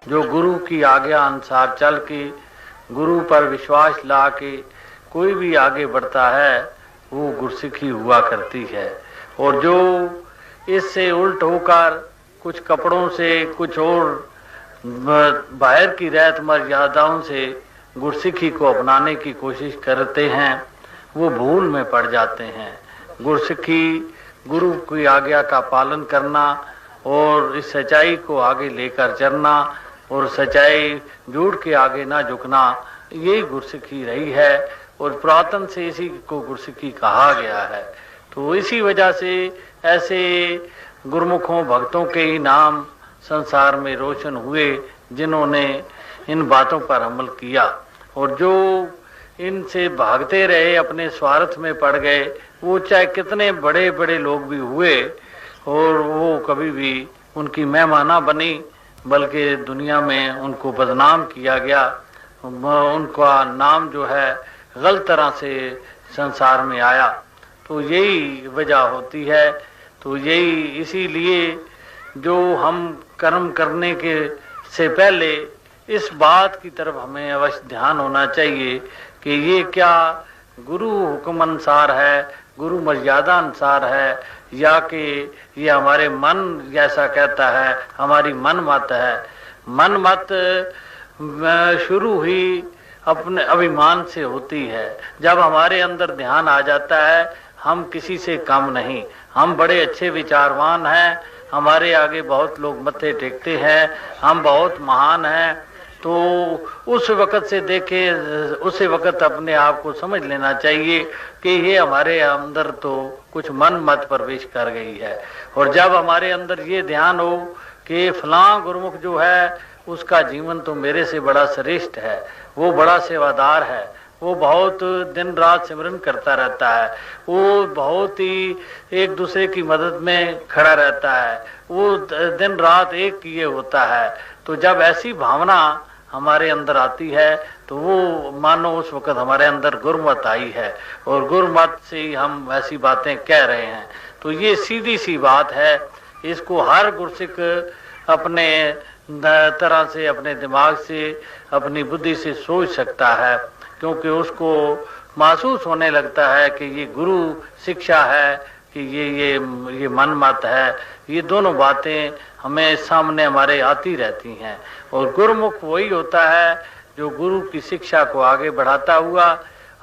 जो गुरु की आज्ञा अनुसार चल के, गुरु पर विश्वास ला के कोई भी आगे बढ़ता है वो गुरसिक्खी हुआ करती है। और जो इससे उल्ट होकर कुछ कपड़ों से, कुछ और बाहर की रहत मर्यादाओं से गुरसिक्खी को अपनाने की कोशिश करते हैं, वो भूल में पड़ जाते हैं। गुरसिक्खी गुरु की आज्ञा का पालन करना और इस सच्चाई को आगे लेकर चलना और सच्चाई झूठ के आगे ना झुकना, यही गुरसिक्खी रही है और पुरातन से इसी को गुरसिक्खी कहा गया है। तो इसी वजह से ऐसे गुरमुखों भक्तों के ही नाम संसार में रोशन हुए जिन्होंने इन बातों पर अमल किया। और जो इनसे भागते रहे, अपने स्वार्थ में पड़ गए, वो चाहे कितने बड़े बड़े लोग भी हुए और वो कभी भी उनकी महिमा ना बनी, बल्कि दुनिया में उनको बदनाम किया गया। उनका नाम जो है गलत तरह से संसार में आया। तो यही वजह होती है। तो यही इसीलिए जो हम कर्म करने के से पहले इस बात की तरफ हमें अवश्य ध्यान होना चाहिए कि ये क्या गुरु हुक्म अनुसार है, गुरु मर्यादा अनुसार है, या कि ये हमारे मन जैसा कहता है, हमारी मन मत है। मन मत शुरू ही अपने अभिमान से होती है। जब हमारे अंदर ध्यान आ जाता है हम किसी से कम नहीं, हम बड़े अच्छे विचारवान हैं, हमारे आगे बहुत लोग मत्थे टेकते हैं, हम बहुत महान हैं, तो उस वक़्त से देखे, उसी वक़्त अपने आप को समझ लेना चाहिए कि ये हमारे अंदर तो कुछ मन मत प्रवेश कर गई है। और जब हमारे अंदर ये ध्यान हो कि फलां गुरुमुख जो है उसका जीवन तो मेरे से बड़ा श्रेष्ठ है, वो बड़ा सेवादार है, वो बहुत दिन रात सिमरन करता रहता है, वो बहुत ही एक दूसरे की मदद में खड़ा रहता है, वो दिन रात एक किए होता है। तो जब ऐसी भावना हमारे अंदर आती है तो वो मानो उस वक़्त हमारे अंदर गुरमत आई है और गुरमत से ही हम ऐसी बातें कह रहे हैं। तो ये सीधी सी बात है, इसको हर गुरसिक अपने तरह से, अपने दिमाग से, अपनी बुद्धि से सोच सकता है, क्योंकि उसको महसूस होने लगता है कि ये गुरु शिक्षा है कि ये मन मत है। ये दोनों बातें हमें सामने हमारे आती रहती हैं। और गुरुमुख वही होता है जो गुरु की शिक्षा को आगे बढ़ाता हुआ,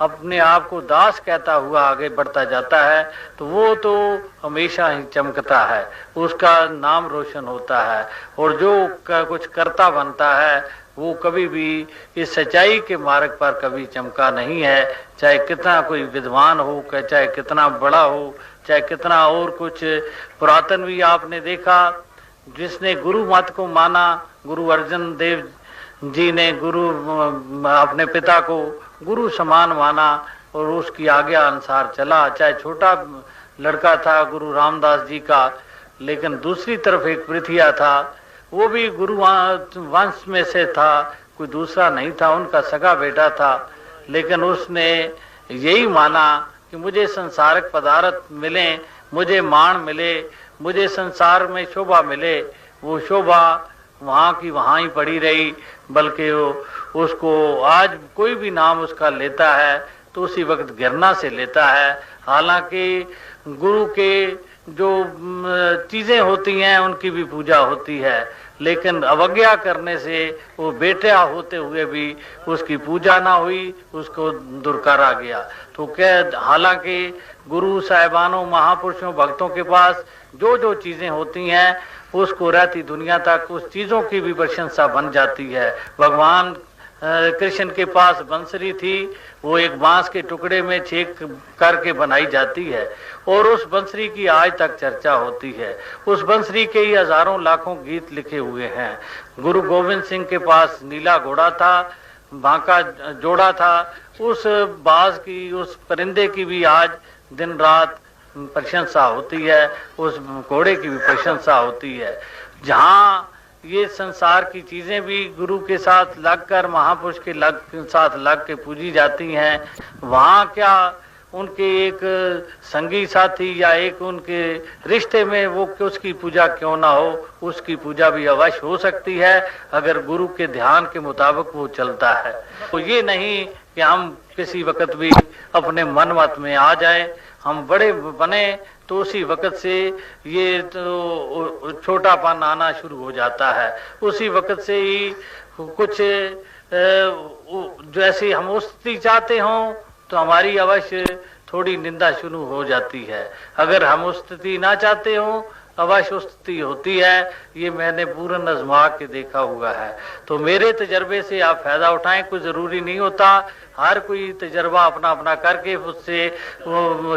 अपने आप को दास कहता हुआ आगे बढ़ता जाता है। तो वो तो हमेशा ही चमकता है, उसका नाम रोशन होता है। और जो कुछ करता बनता है वो कभी भी इस सच्चाई के मार्ग पर कभी चमका नहीं है, चाहे कितना कोई विद्वान हो, चाहे कितना बड़ा हो, चाहे कितना और कुछ। पुरातन भी आपने देखा, जिसने गुरु मत को माना, गुरु अर्जन देव जी ने गुरु अपने पिता को गुरु समान माना और उसकी आज्ञा अनुसार चला। चाहे छोटा लड़का था गुरु रामदास जी का, लेकिन दूसरी तरफ एक पृथ्या था, वो भी गुरु वंश में से था, कोई दूसरा नहीं था, उनका सगा बेटा था। लेकिन उसने यही माना कि मुझे संसारिक पदार्थ मिले, मुझे मान मिले, मुझे संसार में शोभा मिले। वो शोभा वहाँ की वहाँ ही पड़ी रही, बल्कि उसको आज कोई भी नाम उसका लेता है तो उसी वक्त गिरना से लेता है। हालांकि गुरु के जो चीज़ें होती हैं उनकी भी पूजा होती है, लेकिन अवज्ञा करने से वो बेटा होते हुए भी उसकी पूजा ना हुई, उसको दुरकारा गया। तो क्या, हालांकि गुरु साहिबानों, महापुरुषों, भक्तों के पास जो जो चीज़ें होती हैं उसको रहती दुनिया तक उस चीज़ों की भी प्रशंसा बन जाती है। भगवान कृष्ण के पास बंसरी थी, वो एक बांस के टुकड़े में छेद करके बनाई जाती है और उस बंसरी की आज तक चर्चा होती है। उस बंसरी के ही हजारों लाखों गीत लिखे हुए हैं। गुरु गोविंद सिंह के पास नीला घोड़ा था, बांका जोड़ा था, उस बाज की, उस परिंदे की भी आज दिन रात प्रशंसा होती है, उस घोड़े की भी प्रशंसा होती है। जहाँ ये संसार की चीजें भी गुरु के साथ लगकर, महापुरुष के साथ लग के पूजी जाती हैं, वहाँ क्या उनके एक संगी साथी या एक उनके रिश्ते में वो उसकी पूजा क्यों ना हो, उसकी पूजा भी अवश्य हो सकती है अगर गुरु के ध्यान के मुताबिक वो चलता है। तो ये नहीं कि हम किसी वक्त भी अपने मन मत में आ जाए, हम बड़े बने तो उसी वक्त से ये तो छोटापन आना शुरू हो जाता है, उसी वक्त से ही कुछ जैसे हम उस्ती चाहते हों तो हमारी अवश्य थोड़ी निंदा शुरू हो जाती है। अगर हम उस्ती ना चाहते हों अवश्य उस्ती होती है। ये मैंने पूर्ण आजमा के देखा हुआ है। तो मेरे तजर्बे से आप फायदा उठाएं, कोई जरूरी नहीं होता हर कोई तजर्बा अपना अपना करके उससे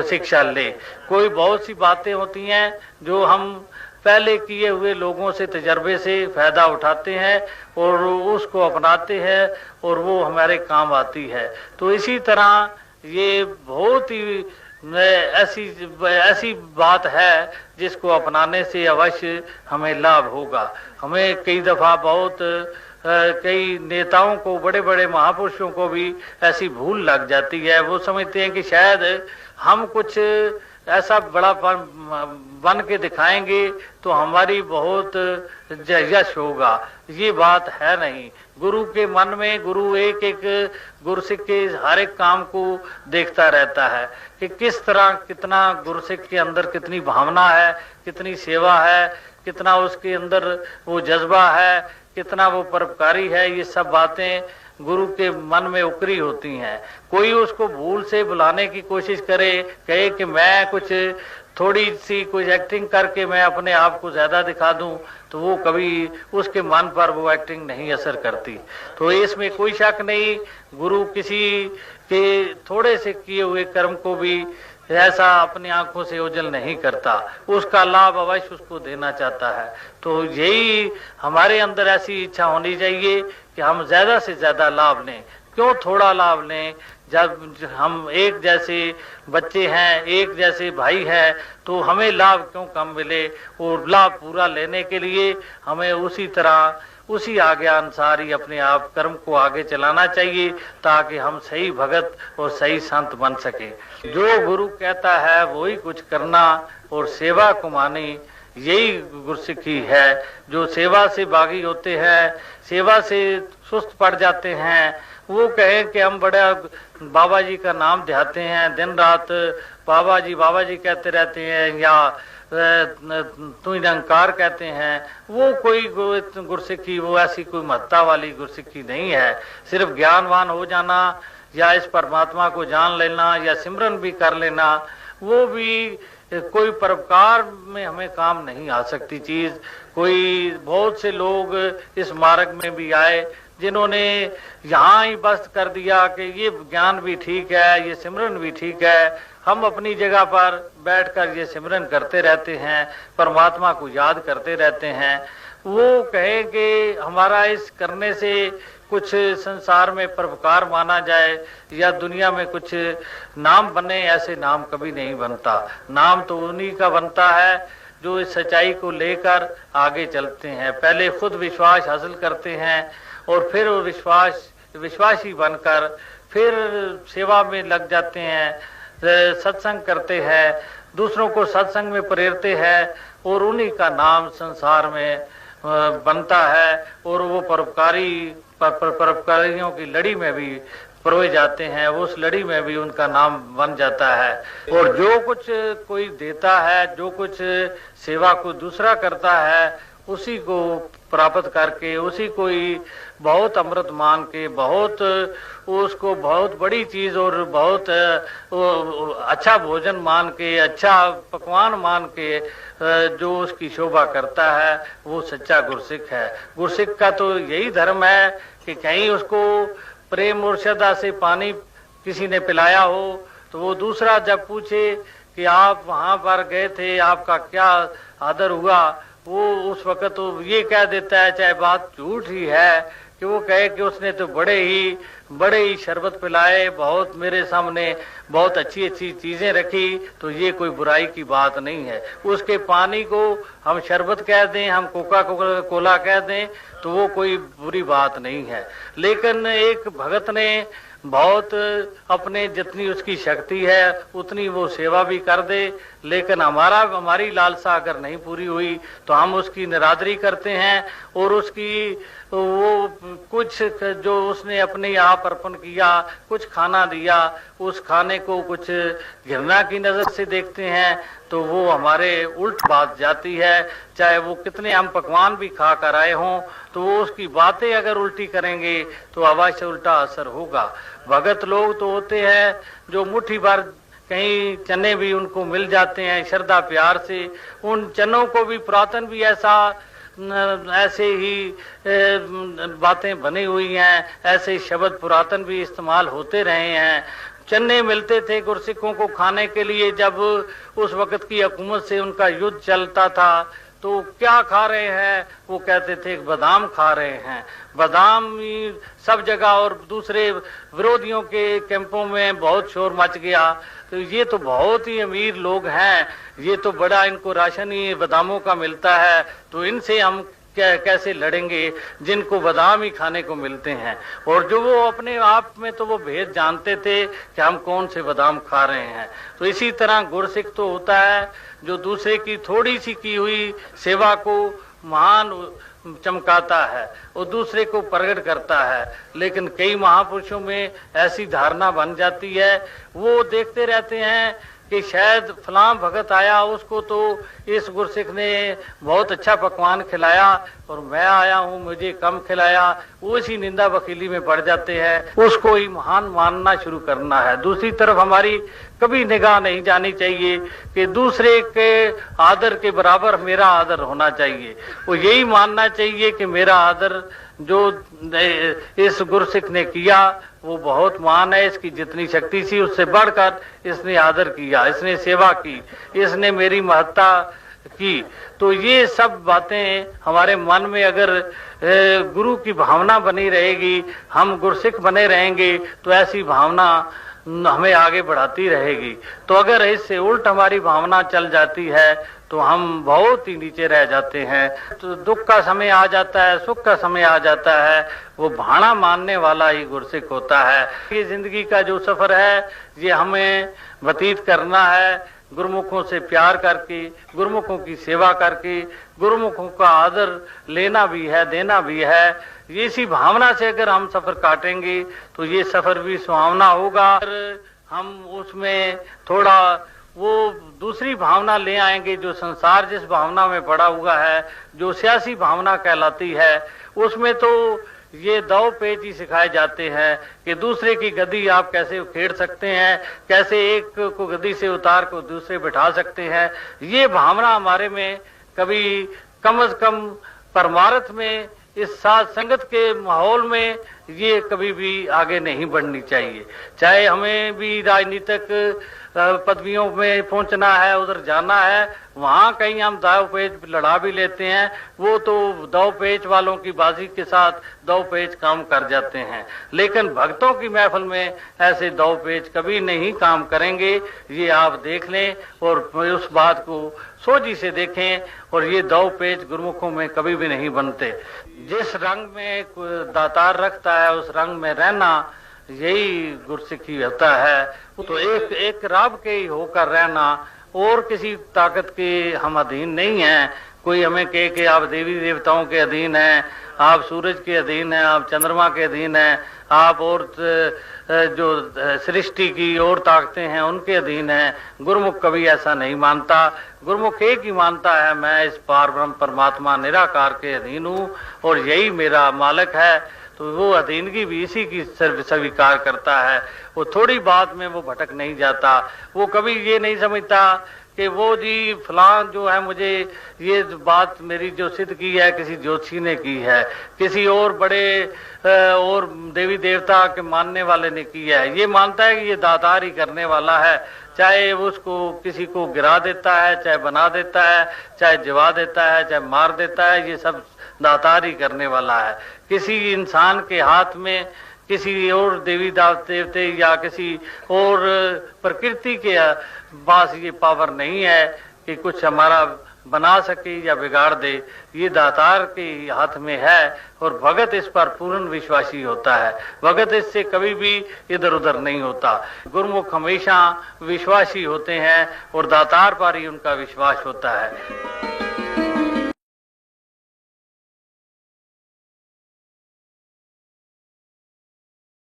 शिक्षा ले। कोई बहुत सी बातें होती हैं जो हम पहले किए हुए लोगों से तजर्बे से फायदा उठाते हैं और उसको अपनाते हैं और वो हमारे काम आती है। तो इसी तरह ये बहुत ही ऐसी बात है जिसको अपनाने से अवश्य हमें लाभ होगा। हमें कई दफा बहुत कई नेताओं को, बड़े बड़े महापुरुषों को भी ऐसी भूल लग जाती है। वो समझते हैं कि शायद हम कुछ ऐसा बड़ा बन के दिखाएंगे तो हमारी बहुत यश होगा। ये बात है नहीं। गुरु के मन में गुरु एक एक गुरसिक के हर एक काम को देखता रहता है कि किस तरह कितना गुरसिक के अंदर कितनी भावना है, कितनी सेवा है, कितना उसके अंदर वो जज्बा है, कितना वो परोपकारी है। ये सब बातें गुरु के मन में उकरी होती हैं। कोई उसको भूल से बुलाने की कोशिश करे, कहे कि मैं कुछ थोड़ी सी कुछ एक्टिंग करके मैं अपने आप को ज्यादा दिखा दूं, तो वो कभी उसके मन पर वो एक्टिंग नहीं असर करती। तो इसमें कोई शक नहीं, गुरु किसी के थोड़े से किए हुए कर्म को भी ऐसा अपनी आंखों से ओझल नहीं करता, उसका लाभ अवश्य उसको देना चाहता है। तो यही हमारे अंदर ऐसी इच्छा होनी चाहिए कि हम ज्यादा से ज्यादा लाभ लें। क्यों थोड़ा लाभ लें? जब हम एक जैसे बच्चे हैं, एक जैसे भाई हैं, तो हमें लाभ क्यों कम मिले? और लाभ पूरा लेने के लिए हमें उसी तरह उसी आज्ञा अनुसार ही अपने आप कर्म को आगे चलाना चाहिए ताकि हम सही भगत और सही संत बन सके। जो गुरु कहता है वही कुछ करना और सेवा को मानी, यही गुरसिक्खी है। जो सेवा से बागी होते हैं, सेवा से सुस्त पड़ जाते हैं, वो कहें कि हम बड़ा बाबा जी का नाम ध्याते हैं, दिन रात बाबा जी कहते रहते हैं या तू निरंकार कहते हैं, वो कोई गुरसिक्खी वो ऐसी कोई महत्ता वाली गुरसिक्खी नहीं है। सिर्फ ज्ञानवान हो जाना या इस परमात्मा को जान लेना या सिमरन भी कर लेना, वो भी कोई परोपकार में हमें काम नहीं आ सकती चीज। कोई बहुत से लोग इस मार्ग में भी आए जिन्होंने यहाँ ही बस कर दिया कि ये ज्ञान भी ठीक है, ये सिमरन भी ठीक है, हम अपनी जगह पर बैठकर ये सिमरन करते रहते हैं, परमात्मा को याद करते रहते हैं। वो कहें कि हमारा इस करने से कुछ संसार में परोपकार माना जाए या दुनिया में कुछ नाम बने, ऐसे नाम कभी नहीं बनता। नाम तो उन्हीं का बनता है जो इस सच्चाई को लेकर आगे चलते हैं। पहले खुद विश्वास हासिल करते हैं और फिर वो विश्वासी बनकर फिर सेवा में लग जाते हैं, सत्संग करते हैं, दूसरों को सत्संग में प्रेरते हैं और उन्हीं का नाम संसार में बनता है और वो परोपकारियों की लड़ी में भी परोए जाते हैं, उस लड़ी में भी उनका नाम बन जाता है। और जो कुछ कोई देता है, जो कुछ सेवा को दूसरा करता है, उसी को प्राप्त करके, उसी को ही बहुत अमृत मान के, बहुत उसको बहुत बड़ी चीज और बहुत अच्छा भोजन मान के, अच्छा पकवान मान के जो उसकी शोभा करता है, वो सच्चा गुरसिक है। गुरसिक का तो यही धर्म है कि कहीं उसको प्रेम और श्रद्धा से पानी किसी ने पिलाया हो तो वो दूसरा जब पूछे कि आप वहां पर गए थे, आपका क्या आदर हुआ, वो उस वक्त तो ये कह देता है, चाहे बात झूठ ही है, कि वो कहे कि उसने तो बड़े ही बड़े ही शरबत पिलाए, बहुत मेरे सामने बहुत अच्छी अच्छी चीजें रखी, तो ये कोई बुराई की बात नहीं है। उसके पानी को हम शरबत कह दें, हम कोका कोला कह दें, तो वो कोई बुरी बात नहीं है। लेकिन एक भगत ने बहुत अपने जितनी उसकी शक्ति है उतनी वो सेवा भी कर दे, लेकिन हमारी लालसा अगर नहीं पूरी हुई तो हम उसकी निरादरी करते हैं और उसकी वो कुछ जो उसने अपने आप अर्पण किया, कुछ खाना दिया, उस खाने को कुछ घृणा की नजर से देखते हैं तो वो हमारे उल्ट बात जाती है। चाहे वो कितने हम पकवान भी खा कर आए हों तो वो उसकी बातें अगर उल्टी करेंगे तो अवश्य उल्टा असर होगा। भगत लोग तो होते हैं जो मुट्ठी भर कहीं चने भी उनको मिल जाते हैं श्रद्धा प्यार से, उन चनों को भी पुरातन भी ऐसे ही बातें बनी हुई हैं, ऐसे शब्द पुरातन भी इस्तेमाल होते रहे हैं। चने मिलते थे गुरसिखों को खाने के लिए जब उस वक्त की हुकूमत से उनका युद्ध चलता था, तो क्या खा रहे हैं? वो कहते थे बादाम खा रहे हैं। बादाम सब जगह और दूसरे विरोधियों के कैंपों में बहुत शोर मच गया, तो ये तो बहुत ही अमीर लोग हैं, ये तो बड़ा इनको राशन ही बादामों का मिलता है, तो इनसे हम कैसे लड़ेंगे जिनको बादाम ही खाने को मिलते हैं। और जो वो अपने आप में तो वो भेद जानते थे कि हम कौन से बादाम खा रहे हैं। तो इसी तरह गुरसिख तो होता है जो दूसरे की थोड़ी सी की हुई सेवा को महान चमकाता है और दूसरे को प्रकट करता है। लेकिन कई महापुरुषों में ऐसी धारणा बन जाती है, वो देखते रहते हैं कि शायद फलां भगत आया, उसको तो इस गुरसिख ने बहुत अच्छा पकवान खिलाया और मैं आया हूँ मुझे कम खिलाया, वो इसी निंदा वकीली में पड़ जाते हैं, उसको ही महान मानना शुरू करना है। दूसरी तरफ हमारी कभी निगाह नहीं जानी चाहिए कि दूसरे के आदर के बराबर मेरा आदर होना चाहिए। वो यही मानना चाहिए कि मेरा आदर जो इस गुरसिख ने किया वो बहुत महान है, इसकी जितनी शक्ति थी उससे बढ़कर इसने आदर किया, इसने सेवा की, इसने मेरी महत्ता की। तो ये सब बातें हमारे मन में अगर गुरु की भावना बनी रहेगी, हम गुरसिख बने रहेंगे, तो ऐसी भावना हमें आगे बढ़ाती रहेगी। तो अगर इससे उल्ट हमारी भावना चल जाती है तो हम बहुत ही नीचे रह जाते हैं। तो दुख का समय आ जाता है, सुख का समय आ जाता है, वो भाना मानने वाला ही गुरसिख होता है। ये जिंदगी का जो सफर है ये हमें व्यतीत करना है गुरुमुखों से प्यार करके, गुरुमुखों की सेवा करके, गुरुमुखों का आदर लेना भी है, देना भी है। ये इसी भावना से अगर हम सफर काटेंगे तो ये सफर भी सुहावना होगा। हम उसमें थोड़ा वो दूसरी भावना ले आएंगे जो संसार जिस भावना में पड़ा हुआ है, जो सियासी भावना कहलाती है, उसमें तो ये दो पेच ही सिखाए जाते हैं कि दूसरे की गद्दी आप कैसे उखेड़ सकते हैं, कैसे एक को गद्दी से उतार को दूसरे बिठा सकते हैं। ये भावना हमारे में कभी कम से कम परमार्थ में इस साथ संगत के माहौल में ये कभी भी आगे नहीं बढ़नी चाहिए। चाहे हमें भी राजनीतिक पदवियों में पहुंचना है, उधर जाना है, वहां कहीं हम दाव पेच लड़ा भी लेते हैं, वो तो दाव पेच वालों की बाजी के साथ दाव पेच काम कर जाते हैं। लेकिन भक्तों की महफिल में ऐसे दाव पेच कभी नहीं काम करेंगे, ये आप देख लें और उस बात को सोची से देखें। और ये दाव पेच गुरुमुखों में कभी भी नहीं बनते। जिस रंग में दातार रखता है उस रंग में रहना, यही गुरसिखी होता है। तो एक रब के ही होकर रहना, और किसी ताकत के हम अधीन नहीं हैं। कोई हमें कहे कि आप देवी देवताओं के अधीन हैं, आप सूरज के अधीन हैं, आप चंद्रमा के अधीन हैं, आप और जो सृष्टि की और ताकतें हैं उनके अधीन हैं। गुरुमुख कभी ऐसा नहीं मानता। गुरुमुख एक ही मानता है, मैं इस पार ब्रह्म परमात्मा निराकार के अधीन हूँ और यही मेरा मालिक है। तो वो अधीनगी भी इसी की स्वीकार करता है। वो थोड़ी बात में वो भटक नहीं जाता। वो कभी ये नहीं समझता कि वो जी फलां जो है मुझे ये बात मेरी जो सिद्ध की है किसी ज्योतिषी ने की है, किसी और बड़े और देवी देवता के मानने वाले ने की है। ये मानता है कि ये दातार ही करने वाला है, चाहे उसको किसी को गिरा देता है, चाहे बना देता है, चाहे जिवा देता है, चाहे मार देता है, ये सब दातार ही करने वाला है। किसी इंसान के हाथ में किसी और देवी देवते या किसी और प्रकृति के पास ये पावर नहीं है कि कुछ हमारा बना सके या बिगाड़ दे। ये दातार के हाथ में है और भगत इस पर पूर्ण विश्वासी होता है। भगत इससे कभी भी इधर उधर नहीं होता। गुरुमुख हमेशा विश्वासी होते हैं और दातार पर ही उनका विश्वास होता है।